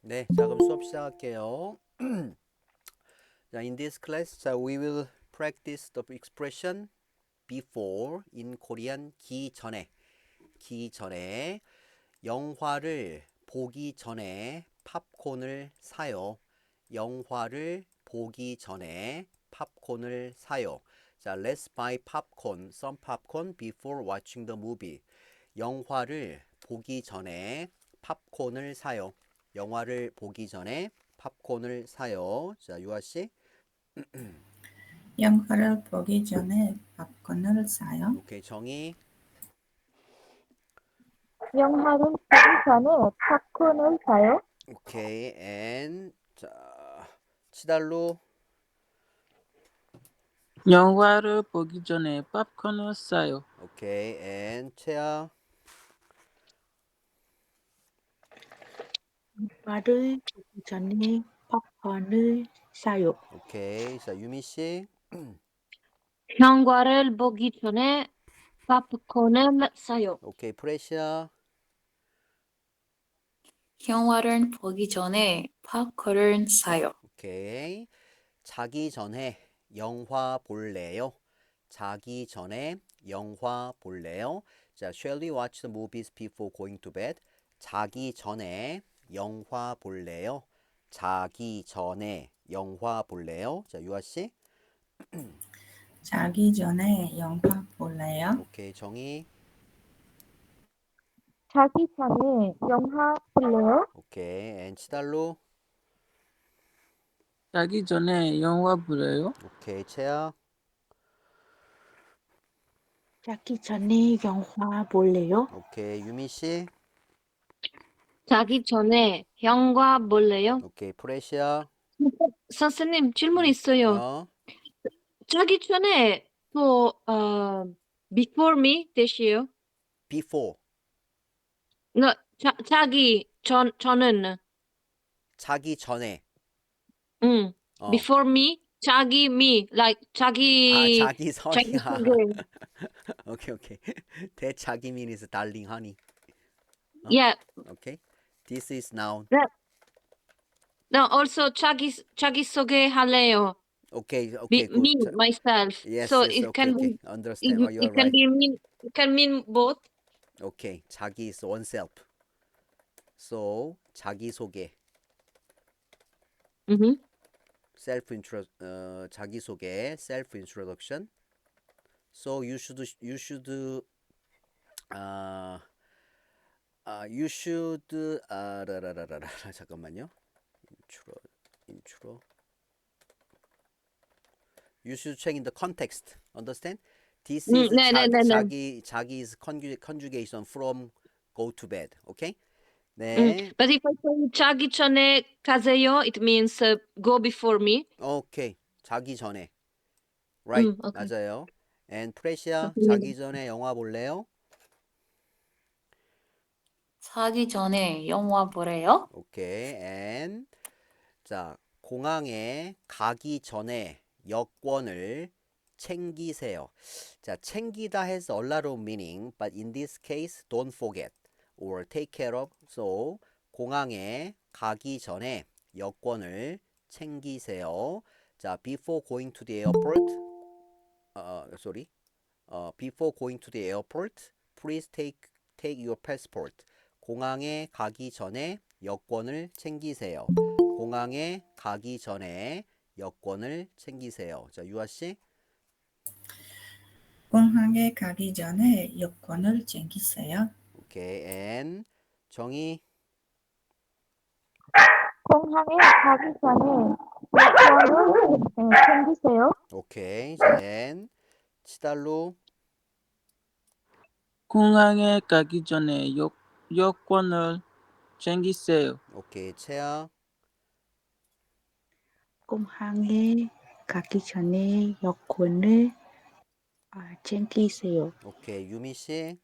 네, 자 그럼 수업 시작할게요. 자, in this class, 자, we will practice the expression before in Korean 기 전에 영화를 보기 전에 팝콘을 사요. 영화를 보기 전에 팝콘을 사요. 자, let's buy popcorn, some popcorn before watching the movie. 영화를 보기 전에 팝콘을 사요. 영화를 보기 전에 팝콘을 사요. 자, 유아 씨. 영화를 보기 전에 팝콘을 사요. 오케이, 정희. 영화를 보기 전에 팝콘을 사요. 오케이, and 자, 치달로. 영화를 보기 전에 팝콘을 사요. 오케이, and 채아. 영화를 보기 전에 팝콘을 사요. 오케이, 자, 유미 씨. 영화를 보기 전에 팝콘을 사요. 오케이, 프레시아. 영화를 보기 전에 팝콘을 사요. 오케이. 자기 전에 영화 볼래요? 자기 전에 영화 볼래요? 자, shall we watch the movies before going to bed? 자기 전에 영화 볼래요? 자기 전에 영화 볼래요? 자, 유아 씨. 자기 전에 영화 볼래요? 오케이, 정희. 자기 전에 영화 볼래요? 오케이, 앤 치달로. 자기 전에 영화 보래요. 오케이, 채아. 자기 전에 영화 볼래요? 오케이, 유미 씨. 자기 전에 영화 볼래요? 오케이, 프레시아. 선생님 질문 있어요. 어, 자기 전에 또 before me 대시요. before. 저는 자기 전에. 어. before me 자기 me like 아, 자기 자기 선이야. 소개. 오케이, 오케이. 대자기 means darling honey. Yeah. 오케이. This is noun. No, also 자기 소개할래요. 오케이, 오케이, good. Me myself. Yes, So yes, it okay, can okay. be Understand. Oh, you're it can right. be mean it can mean both. 오케이. 자기 is oneself. So, 자기 소개. self intro 자기 소개, self introduction. So you should 라라라라라 잠깐만요. intro. You should check in the context. Understand? This is 네. 자기's conjugation from go to bed. Okay? 네. But if I say 자기 전에 가세요, it means go before me. 오케이. 자기 전에. Right. Okay. 맞아요. And 프레시아, Okay. 자기 전에 영화 볼래요? 자기 전에 영화 보래요? 오케이. And 자, 공항에 가기 전에 여권을 챙기세요. 자, 챙기다 has a lot of meaning, but in this case, don't forget or take care of. So, 공항에 가기 전에 여권을 챙기세요. 자, before going to the airport, before going to the airport, please take your passport. 공항에 가기 전에 여권을 챙기세요. 공항에 가기 전에 여권을 챙기세요. 자, 유아 씨. 공항에 가기 전에 여권을 챙기세요. 오케이. and 정희. 공항에 가기 전에 여권을 챙기세요. 오케이. 자, and 치달로. 공항에 가기 전에 여권을 챙기세요. 오케이. 채아. 공항에 가기 전에 여권을 챙기세요. 오케이. 유미 씨.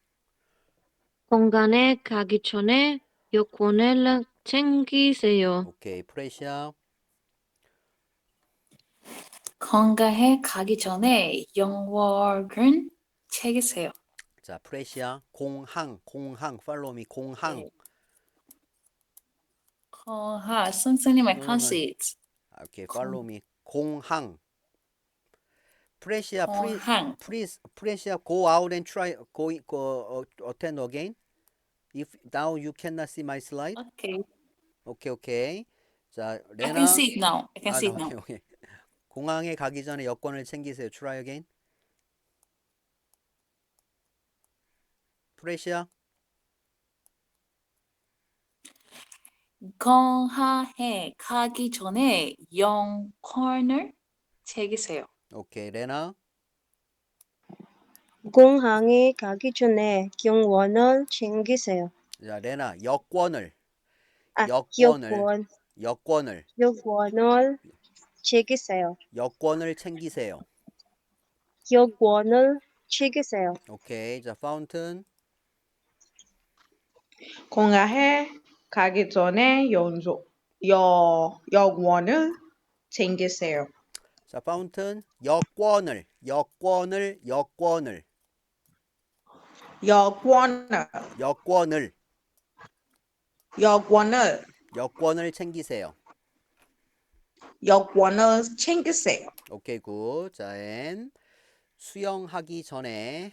공항에 가기 전에 여권을 챙기세요. 오케이. 프레시아. 건강에 가기 전에 영화를 챙기세요. 자, 프레시아. 공항. follow me. 공항. 선생님, I No, no, can't no. see it. Okay, follow me. 공항. Pressure, 공항. pressure, go out and try, go attend again. If now you cannot see my slide. Okay. 오케이, 오케이. 자, I can 레나. see it now. I can 아, see 나 it now. 오케이, 오케이. 공항에 가기 전에 여권을 챙기세요. Try again. 프레시아. 공항에 가기 전에 영권을 챙기세요. 오케이, 레나. 공항에 가기 전에 경원을 챙기세요. 자, 레나. 여권을 여권을 챙기세요. 여권을 챙기세요. 여권을 챙기세요. 오케이. 자, 파운튼. 공항에 가기 전에 여권을 챙기세요. 자, 파운튼. 여권을 챙기세요. 여권을 챙기세요. 오케이, 굿. 자, 앤 수영하기 전에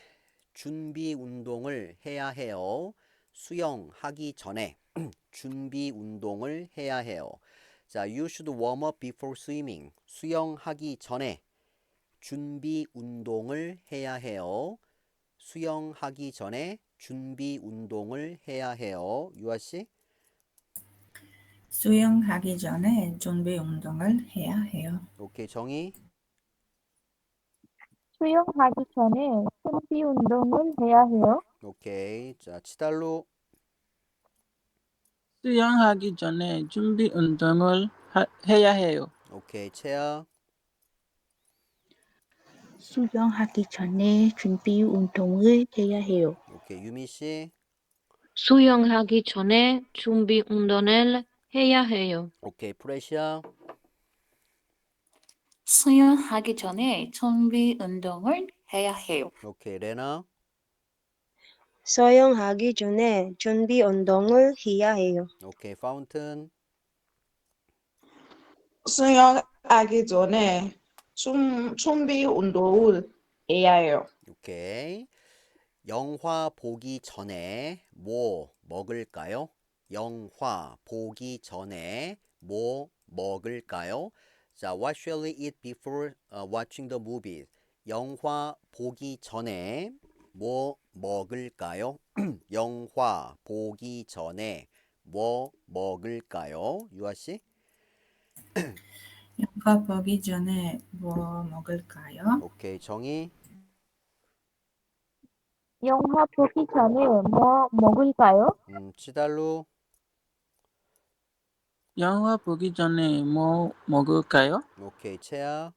준비 운동을 해야 해요. 수영하기 전에 준비 운동을 해야 해요. 자, you should warm up before swimming. 수영하기 전에 준비 운동을 해야 해요. 수영하기 전에 준비 운동을 해야 해요. 유아 씨? 수영하기 전에 준비 운동을 해야 해요. 오케이, 정희. 수영하기 전에 준비 운동을 해야 해요. 오케이. 자, 치달루. 수영하기 전에 준비 운동을 해야 해요. 오케이, 채아. 수영하기 전에 준비 운동을 해야 해요. 오케이, 유미 씨. 수영하기 전에 준비 운동을 해야 해요. 오케이, 프레시아. 수영하기 전에 준비 운동을 해야 해요. 오케이, 레나. 수영하기 전에 준비 운동을 해야 해요. 오케이, 파운튼. 수영하기 전에 준비 운동을 해야 해요. 오케이. 영화 보기 전에 뭐 먹을까요? 영화 보기 전에 뭐 먹을까요? 자, what shall we eat before watching the movies? 영화 보기 전에 뭐 먹을까요? 영화 보기 전에 뭐 먹을까요? 유아 씨? 영화 보기 전에 뭐 먹을까요? 오케이, 정희. 영화 보기 전에 뭐 먹을까요? 치달루. 영화 보기 전에 뭐 먹을까요? 오케이, 채아.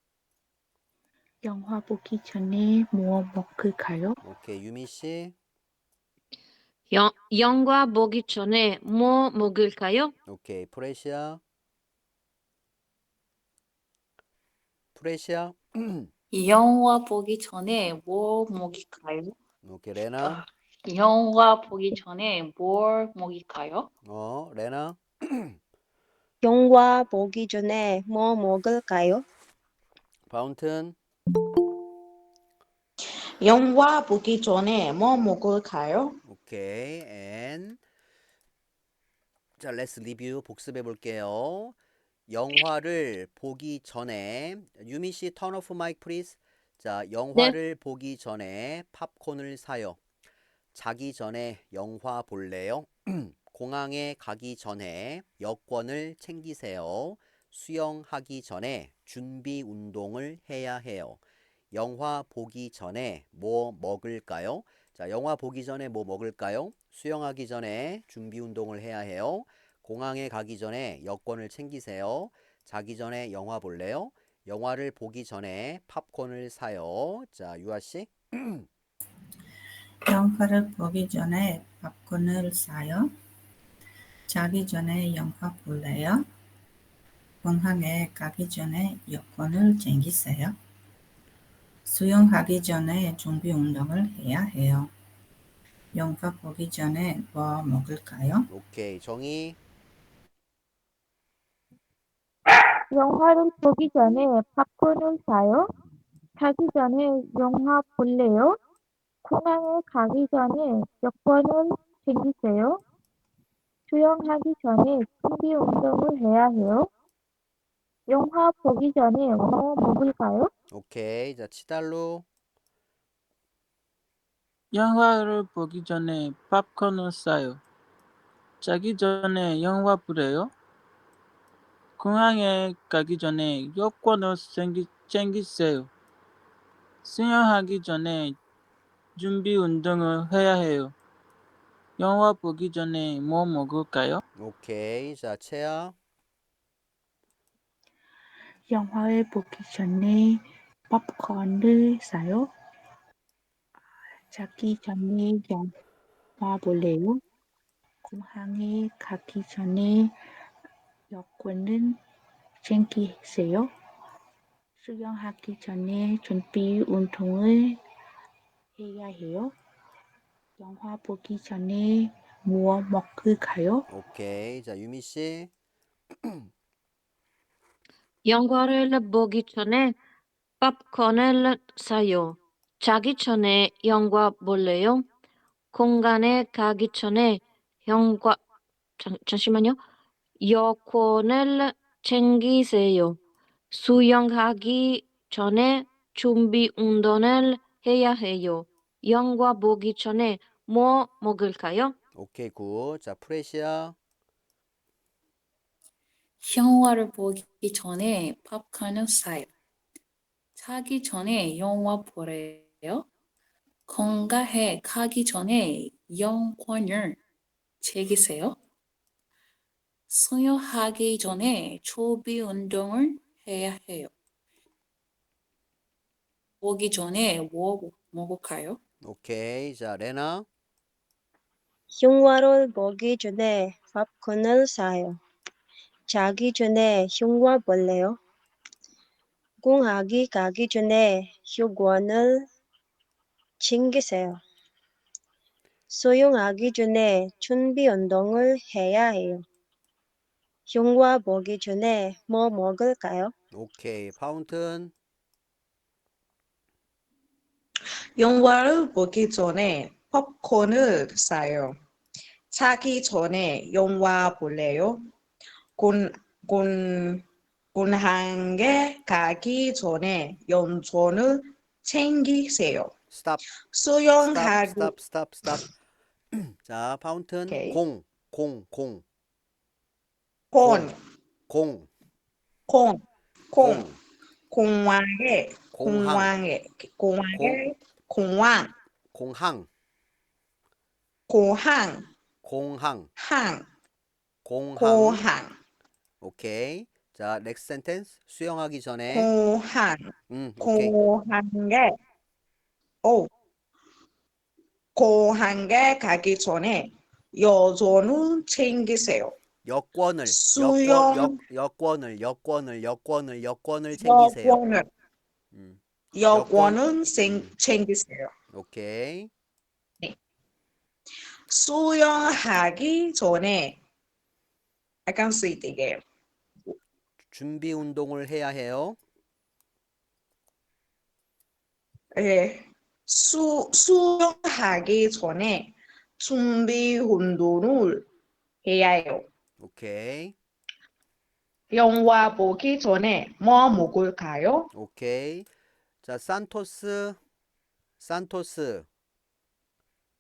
영화 보기 전에 뭐 먹을까요? 오케이, 유미 씨. 영화 보기 전에 뭐 먹을까요? 오케이, 프레시아. 프레시아. 영화 보기 전에 뭐 먹을까요? 오케이, 레나. 영화 보기 전에 뭘 먹을까요? 레나. 영화 보기 전에 뭐 먹을까요? 파운튼. 영화 보기 전에 뭐 먹을까요? 오케이, and 자, let's review. 복습해 볼게요. 영화를 보기 전에 유미 씨 turn off mic please. 자, 영화를 보기 전에 팝콘을 사요. 자기 전에 영화 볼래요? 공항에 가기 전에 여권을 챙기세요. 수영하기 전에 준비 운동을 해야 해요. 영화 보기 전에 뭐 먹을까요? 자, 영화 보기 전에 뭐 먹을까요? 수영하기 전에 준비 운동을 해야 해요. 공항에 가기 전에 여권을 챙기세요. 자기 전에 영화 볼래요? 영화를 보기 전에 팝콘을 사요. 자, 유아 씨. 영화를 보기 전에 팝콘을 사요. 자기 전에 영화 볼래요? 공항에 가기 전에 여권을 챙기세요. 수영하기 전에 준비 운동을 해야 해요. 영화 보기 전에 뭐 먹을까요? 오케이, 정희. 영화를 보기 전에 팝콘을 사요. 자기 전에 영화 볼래요? 공항에 가기 전에 여권을 챙기세요. 수영하기 전에 준비 운동을 해야 해요. 영화 보기 전에 뭐 먹을까요? 오케이. 자, 치달로. 영화를 보기 전에 팝콘을 싸요. 자기 전에 영화 보래요. 공항에 가기 전에 여권을 챙기세요. 수영하기 전에 준비 운동을 해야 해요. 영화 보기 전에 뭐 먹을까요? 오케이. 자, 채아. 영화를 보기 전에 팝콘을 사요. 자기 전에 영화 볼래요? 공항에 가기 전에 여권은 챙기세요. 수영하기 전에 준비 운동을 해야 해요. 영화 보기 전에 뭐 먹을까요? 오케이. 자, 유미 씨. 영화를 보기 전에 팝콘을 사요. 자기 전에 영화 볼래요? 공간에 가기 전에 잠시만요. 여권을 챙기세요. 수영하기 전에 준비 운동을 해야 해요. 영화 보기 전에 뭐 먹을까요? 오케이, 굿. 자, 프레시아. 영화를 보기 전에 팝콘을 사요. 자기 전에 영화 보래요. 건강해 가기 전에 영권을 챙기세요. 수영하기 전에 준비 운동을 해야 해요. 보기 전에 뭐 먹을까요? 오케이. 자, 레나. 영화를 보기 전에 팝콘을 사요. 자기 전에 영화 볼래요? 공항에 가기 전에 여권을 챙기세요. 수영하기 전에 준비 운동을 해야 해요. 영화 보기 전에 뭐 먹을까요? 오케이. 파운튼. 영화를 보기 전에 팝콘을 사요. 자기 전에 영화 볼래요? 곤, 공항에 가기 전에 연초를 챙기세요. 스탑. 수영하기 스탑. 자, 파운튼. 오케이. 공. 콘, 공. 콘, 공. 공항에 공항. 공항 공항. 공항 공항. 항 공항. 공항 오케이. 자, 넥스트 센텐스. 수영하기 전에. 공항 오케이. 공항에 가기 전에 여권을 챙기세요. 여권을 챙기세요. 여권을 챙기세요. 오케이. 수영하기 전에 I can say it again. 준비 운동을 해야 해요. 예, 수영하기 전에 준비 운동을 해야 해요. 오케이. 영화 보기 전에 뭐 먹을까요? 오케이. 자, 산토스,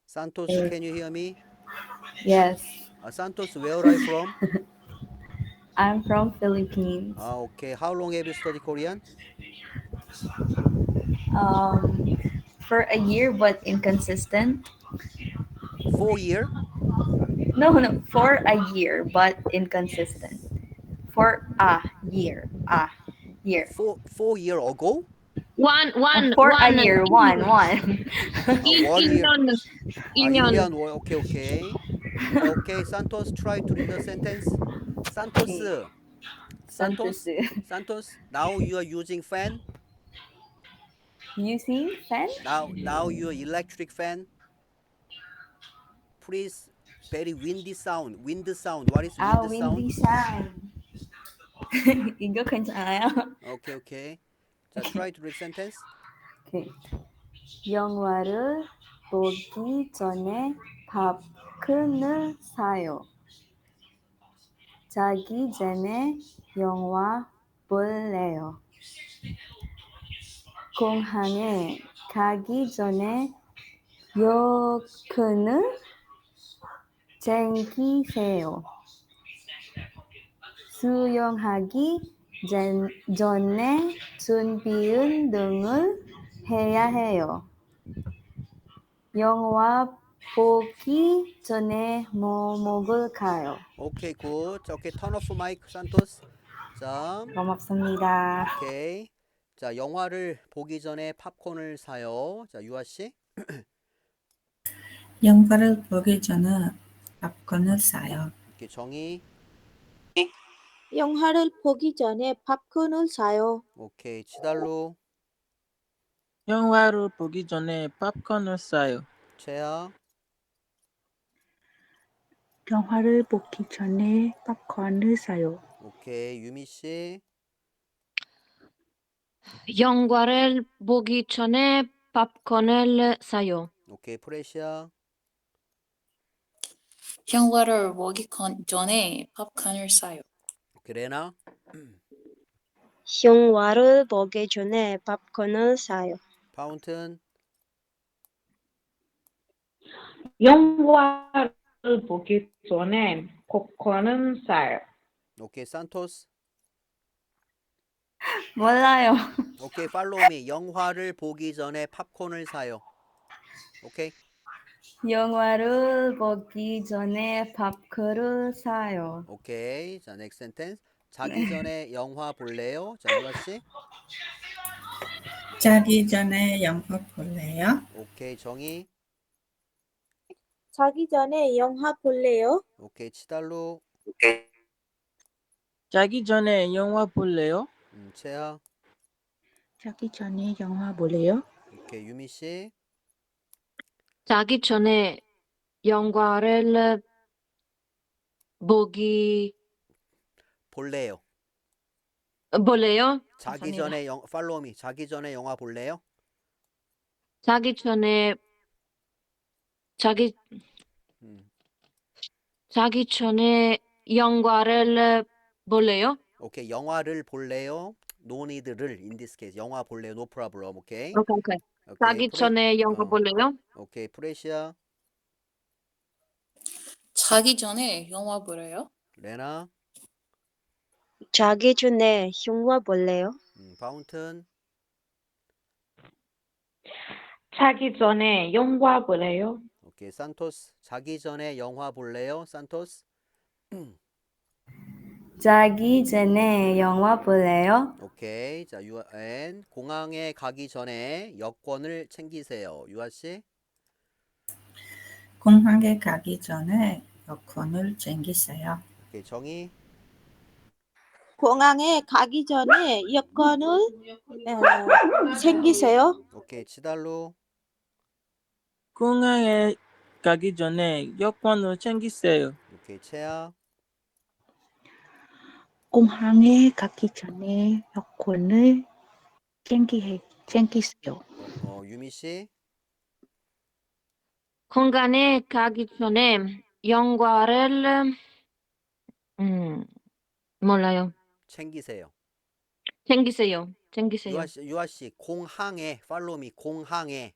can you hear me? Yes, Santos, where are you from? I'm from Philippines. Okay. How long have you studied Korean? For a year, but inconsistent. 4 years? No, for a year, but inconsistent. For a year, year. 4 years ago? For a year, one. 1 year. 1년. 1년. Okay. Okay, Santos, try to read the sentence. Santos, now you are using fan. Using fan? Now your electric fan. Please, very windy sound. Wind sound. What is wind sound? Windy sound. 이거 괜찮아요? 오케이, 오케이. 자, try to read sentence. 오케이. 영화를 보기 전에 팝콘을 사요. 자기 전에 영화 볼래요. 공항에 가기 전에 여권을 챙기세요. 수영하기 전에 준비 운동을 해야 해요. 영화 보기 전에 뭐 먹을까요? 오케이, 굿. 자, 오케이, turn off mic, 산토스. 자, 고맙습니다. 오케이. 자, 영화를 보기 전에 팝콘을 사요. 자, 유아 씨. 영화를 보기 전에 팝콘을 사요. 오케이, 정희. 영화를 보기 전에 팝콘을 사요. 오케이, 치달로. 영화를 보기 전에 팝콘을 사요. 채아. 영화를 보기 전에 팝콘을 사요. 오케이, 유미 씨. 영화를 보기 전에 팝콘을 사요. 오케이, 프레시아. 영화를 보기 전에 팝콘을 사요. 오케이, 레나. 영화를 보기 전에 팝콘을 사요. 파운튼. 영화를 보기 전에 popcorn을 사요. 오케이, 산토스. 몰라요. 오케이, 팔로우미. 영화를 보기 전에 팝콘을 사요. 오케이. 영화를 보기 전에 팝콘을 사요. 오케이. 자, 넥스트 센텐스. 자기 전에 영화 볼래요? 자, 유아 씨. 자기 전에 영화 볼래요? 오케이, 정희. 자기 전에 영화 볼래요? 오케이, 치달로. 자기 전에 영화 볼래요? 채아. 자기 전에 영화 볼래요? 오케이, 유미 씨. 자기 전에 영화를 보기 볼래요. 볼래요? 자기 감사합니다. 전에 팔로우미. 자기 전에 영화 볼래요? 자기 전에 음. 자기 전에 영화를 볼래요? 오케이, 영화를 볼래요? No need를 in this case. 영화 볼래요? No problem. 오케이. 오케이, 오케이. 오케이, 자기 전에 영화 볼래요? 오케이, 프레시아. 자기 전에 영화 보래요? 레나. 자기 전에 영화 볼래요? 파운튼. 자기 전에 영화 보래요? 오케이, 산토스. 자기 전에 영화 볼래요? 산토스. 자기 전에 영화 볼래요? 오케이. 자, 유아 앤 공항에 가기 전에 여권을 챙기세요. 유아 씨. 공항에 가기 전에 여권을 챙기세요. 오케이, 정희. 공항에 가기 전에 여권을 챙기세요. 오케이, 치달로. 공항에 가기 전에 여권을 챙기세요. 오케이, 채아. 공항에 가기 전에 여권을 챙기세요. 유미 씨. 공간에 가기 전에 영화를 몰라요. 챙기세요. 챙기세요. 챙기세요. 유아 씨. 공항에 팔로우미. 공항에.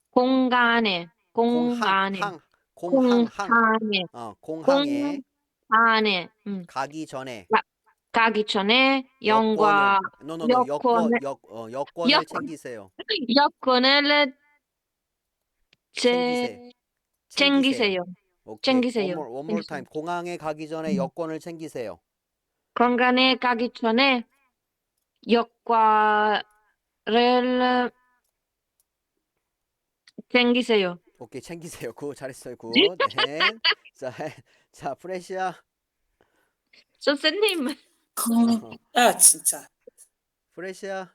공간에 공항. 공간에 공항에 공간에 가기 전에 가기 전에 영화 여권을 여권. 챙기세요. 여권을 챙기세요. 오케이. 챙기세요. One more time. 공항에 가기 전에 여권을 챙기세요. 공간에 가기 전에 여권을 챙기세요. 오케이, 챙기세요. 굿, 잘했어요. 굿. 자, 프레시아. 선생님. 진짜. 프레시아.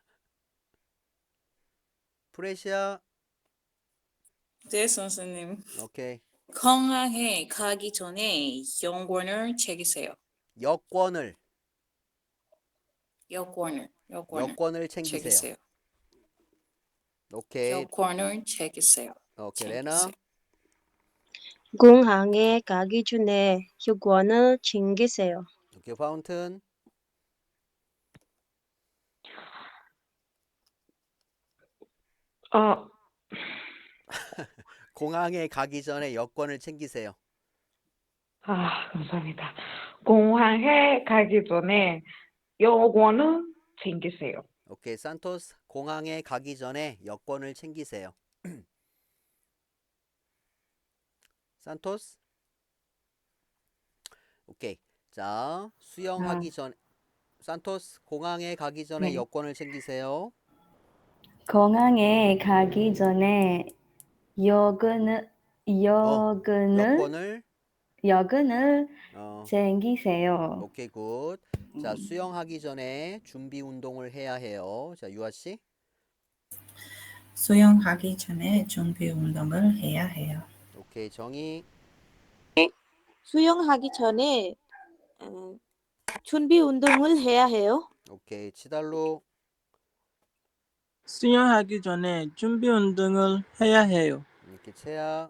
네, 선생님. 오케이. 공항에 가기 전에 영권을 챙기세요. 여권을 여권을 챙기세요. 챙기세요. 오케이. 여권을 챙기세요. 오케이. 레나. 공항에 가기 전에 여권을 챙기세요. 오케이. 파운튼. 공항에 가기 전에 여권을 챙기세요. 감사합니다. 공항에 가기 전에 여권을 챙기세요. 오케이. 산토스. 공항에 가기 전에 여권을 챙기세요. 산토스. 오케이. 자, 수영하기 전 산토스 공항에 가기 전에 네. 여권을 챙기세요. 공항에 가기 전에 여권을 여권을 챙기세요. 오케이 굿. 자, 수영하기 전에 준비 운동을 해야 해요. 자, 유아 씨. 수영하기 전에 준비 운동을 해야 해요. 오케이, 정희. 수영하기 전에 준비 운동을 해야 해요. 오케이, 치달로. 수영하기 전에 준비 운동을 해야 해요. 이렇게 채야.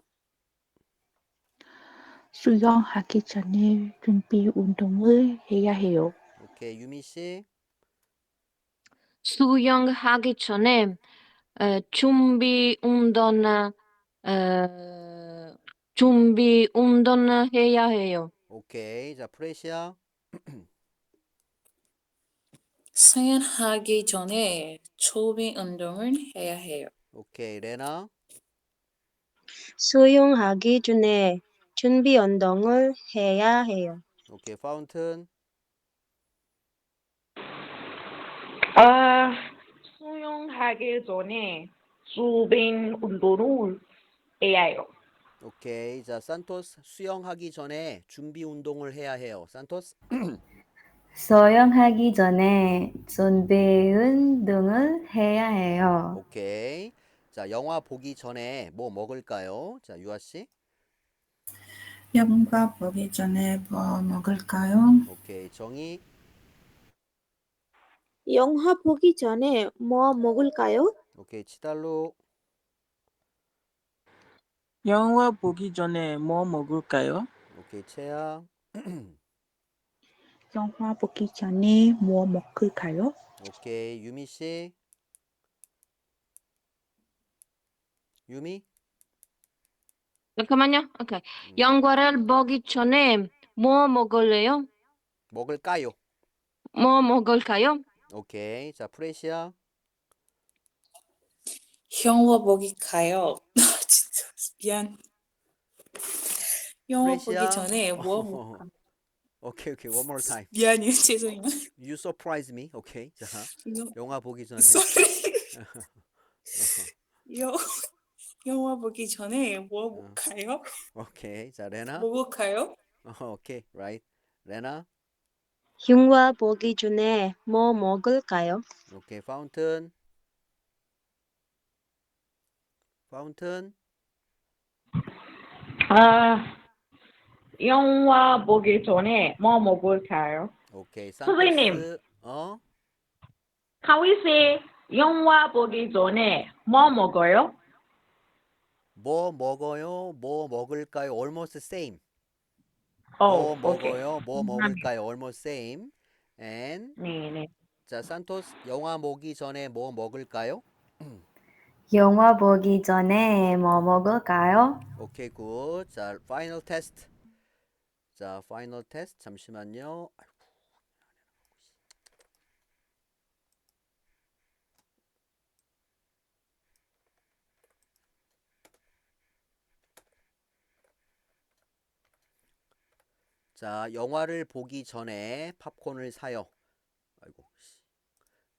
수영하기 전에 준비 운동을 해야 해요. 오케이, 유미 씨. 수영하기 전에 준비 운동을 해야 해요. 오케이, 자, 프레시아. 수영하기 전에 준비 운동을 해야 해요. 오케이, 레나. 수영하기 전에 준비 운동을 해야 해요. 오케이, 파운튼. 수영하기 전에 준비 운동을 해야 해요. 오케이, 자, 산토스. 수영하기 전에 준비 운동을 해야 해요. 산토스. 수영하기 전에 준비 운동을 해야 해요. 오케이. 자, 영화 보기 전에 뭐 먹을까요? 자, 유아 씨. 영화 보기 전에 뭐 먹을까요? 오케이, 정희. 영화 보기 전에 뭐 먹을까요? 오케이, 치달로. 영화 보기 전에 뭐 먹을까요? 오케이, 채야. 영화 보기 전에 뭐 먹을까요? 오케이, 유미 씨. 유미. 잠깐만요. 오케이. 영화를 보기 전에 뭐 먹을래요? 먹을까요? 뭐 먹을까요? 오케이, 자, 프레시아. 영화 보기 가요. 진짜 미안. 영화 보기 프레시아. 전에 뭐 먹을까? 오케이, one more time. 미안해요. 죄송해요. You surprise me. 오케이, 자, 영화 보기 전에. Sorry. 영화 보기 전에 뭐 먹을까요? 오케이, 자, 레나. 먹을까요? 오케이, right. 레나. 영화 보기 전에 뭐 먹을까요? 오케이, 파운튼. 파운튼. 영화 보기 전에 뭐 먹을까요? 오케이, 선생님. 산토스. 하위 씨, 영화 보기 전에 뭐 먹어요? 뭐 먹어요? 뭐 먹을까요? Almost same. 오, 뭐 오케이. 먹어요? 뭐 먹을까요? Almost same. And 네. 자, 산토스. 영화 보기 전에 뭐 먹을까요? 영화 보기 전에 뭐 먹을까요? 오케이, 굿. 자, 파이널 테스트. 자, 파이널 테스트. 잠시만요. 아이고. 자, 영화를 보기 전에 팝콘을 사요. 아이고.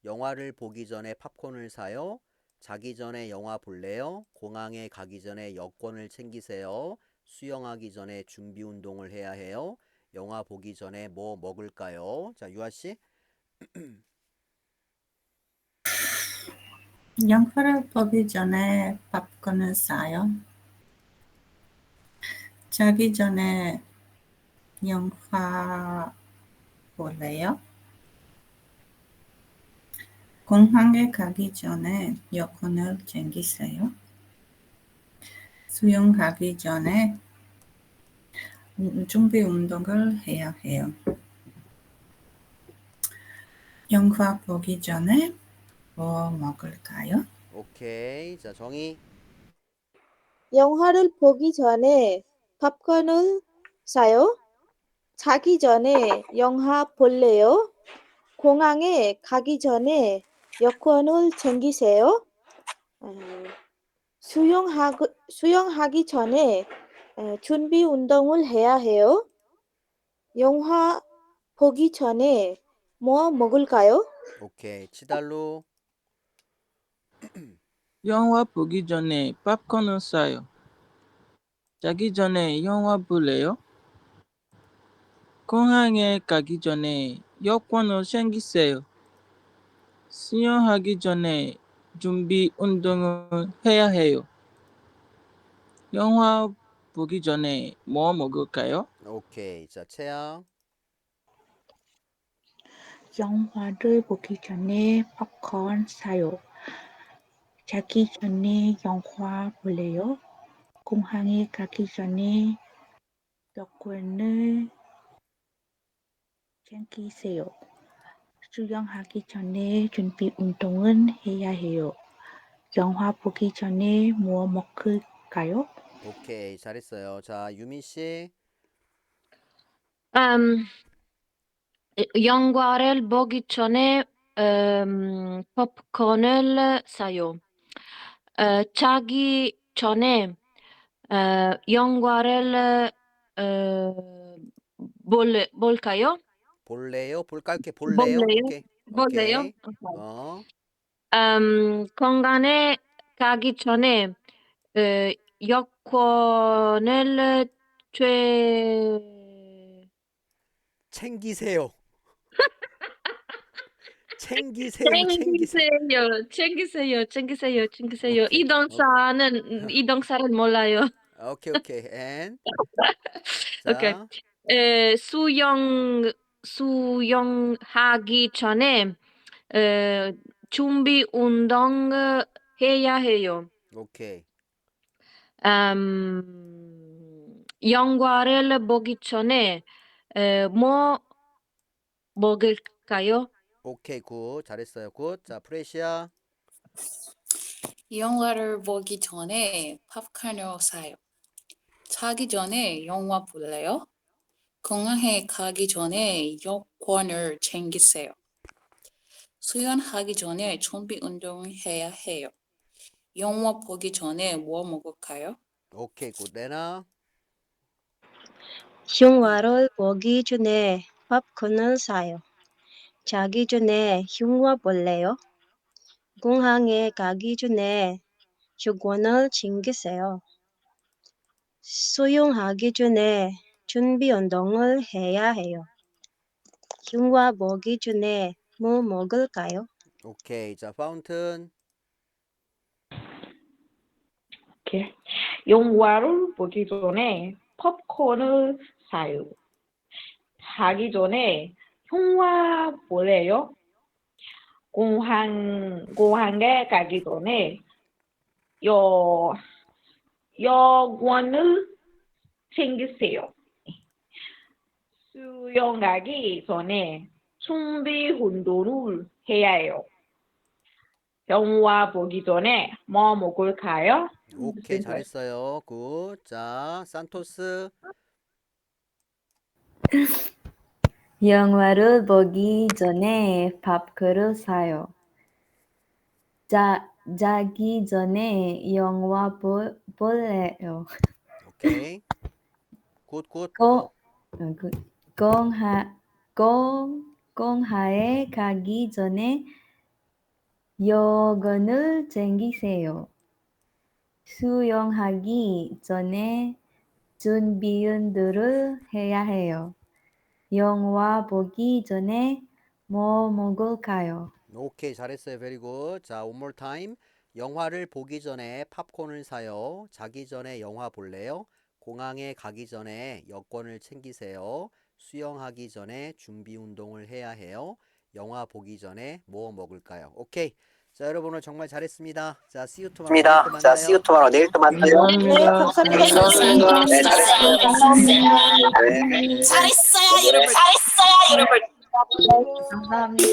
영화를 보기 전에 팝콘을 사요. 자기 전에 영화 볼래요? 공항에 가기 전에 여권을 챙기세요. 수영하기 전에 준비 운동을 해야 해요. 영화 보기 전에 뭐 먹을까요? 자, 유아 씨. 영화를 보기 전에 팝콘을 사요. 자기 전에 영화 볼래요? 공항에 가기 전에 여권을 챙기세요. 수영 가기 전에 준비 운동을 해야 해요. 영화 보기 전에 뭐 먹을까요? 오케이. 자, 정의. 영화를 보기 전에 팝콘을 사요. 자기 전에 영화 볼래요? 공항에 가기 전에 여권을 챙기세요. 수영하기 전에 준비 운동을 해야 해요. 영화 보기 전에 뭐 먹을까요? 오케이. 치달로. 영화 보기 전에 팝콘을 사요. 자기 전에 영화 볼래요? 공항에 가기 전에 여권을 챙기세요. 수영하기 전에 준비 운동을 해야 해요. 영화 보기 전에 뭐 먹을까요? 오케이. 자, 채양. 영화를 보기 전에 팝콘 사요. 자기 전에 영화 볼래요? 공항에 가기 전에 여권을 챙기세요. 수영하기 전에 준비 운동은 해야 해요. 영화 보기 전에 뭐 먹을까요? 오케이. 잘했어요. 자, 유민 씨. 영화를 보기 전에 popcorn을 사요. 자기 전에 영화를 볼까요? 볼래요? 볼까? 이렇게 볼래요? 볼래요? 오케이. 볼래요? 오케이. 오케이. 어. 공간에 가기 전에 여권을 챙기세요. 챙기세요. 챙기세요. 오케이. 이동사는 몰라요. 오케이. 오케이. 앤. 오케이. 자. 수영하기 전에 준비 운동 해야 해요. 오케이. 영화를 보기 전에 뭐 먹을까요? 오케이. 굿. 잘했어요. 굿. 자, 프레시아. 영화를 보기 전에 팝콘을 사요. 자기 전에 영화 볼래요? 공항에 가기 전에 여권을 챙기세요. 수영하기 전에 준비 운동을 해야 해요. 영화 보기 전에 뭐 먹을까요? 오케이. 굿. 레나. 영화를 보기 전에 팝콘을 사요. 자기 전에 영화 볼래요? 공항에 가기 전에 여권을 챙기세요. 수영하기 전에 준비 운동을 해야 해요. 영화 보기 전에 뭐 먹을까요? 오케이. 자, 파운튼. 오케이. 영화를 보기 전에 팝콘을 사요. 자기 전에 영화 볼래요? 공항에 가기 전에 여권을 챙기세요. 수영하기 전에 준비 운동을 해야 해요. 영화 보기 전에 뭐 먹을까요? 오케이. 잘했어요. 굿. 자, 산토스. 영화를 보기 전에 밥그릇 사요. 자기 전에 영화 볼래요. 오케이. 굿. 굿. 공항에 가기 전에 여권을 챙기세요. 수영하기 전에 준비 운동을 해야 해요. 영화 보기 전에 뭐 먹을까요? 오케이. 잘했어요. 베리 굿. 자, one more time. 영화를 보기 전에 팝콘을 사요. 자기 전에 영화 볼래요? 공항에 가기 전에 여권을 챙기세요. 수영하기 전에 준비 운동을 해야 해요. 영화 보기 전에 뭐 먹을까요? 오케이. 자, 여러분 오늘 정말 잘했습니다. 자, see you tomorrow. 내일 또 만나요. see you tomorrow. 내일 또 만나요. 네, 감사합니다. 네, 잘했어요. 감사합니다. 네. 잘했어요, 여러분. 감사합니다.